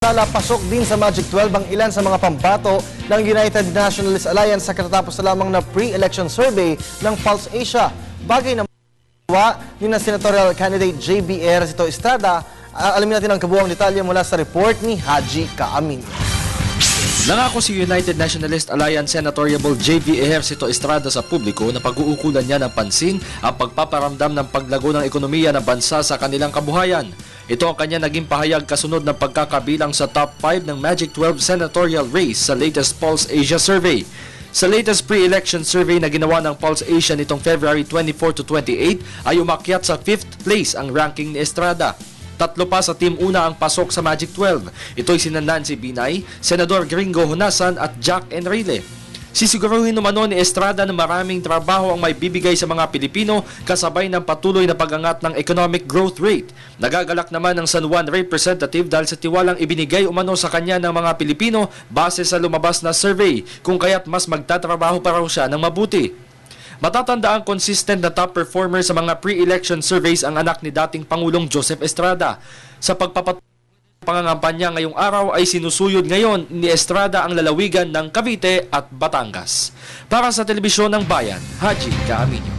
Pasok din sa Magic 12 ang ilan sa mga pambato ng United Nationalist Alliance sa katatapos na lamang na pre-election survey ng Pulse Asia. Bagay na magawa ni na senatorial candidate JB Ejercito Estrada. Alamin natin ang kabuuang detalye mula sa report ni Haji Kaamin. Nangako si United Nationalist Alliance Senatorial JB Ejercito Estrada sa publiko na pag-uukulan niya ng pansin ang pagpaparamdam ng paglago ng ekonomiya ng bansa sa kanilang kabuhayan. Ito ang kanya naging pahayag kasunod ng pagkakabilang sa top 5 ng Magic 12 senatorial race sa latest Pulse Asia survey. Sa latest pre-election survey na ginawa ng Pulse Asia nitong February 24 to 28 ay umakyat sa 5th place ang ranking ni Estrada. Tatlo pa sa Team Una ang pasok sa Magic 12. Ito'y sina Nancy Binay, Senador Gringo Honasan at Jack Enrile. Sisiguruhin umano ni Estrada na maraming trabaho ang may bibigay sa mga Pilipino kasabay ng patuloy na pag-angat ng economic growth rate. Nagagalak naman ng San Juan representative dahil sa tiwalang ibinigay umano sa kanya ng mga Pilipino base sa lumabas na survey, kung kaya't mas magtatrabaho pa raw siya ng mabuti. Matatandaan consistent na top performer sa mga pre-election surveys ang anak ni dating Pangulong Joseph Estrada. Sa pagpapatuloy ng pangangampanya ngayong araw ay sinusuyod ngayon ni Estrada ang lalawigan ng Cavite at Batangas. Para sa Telebisyon ng Bayan, Haji Kaaminyo.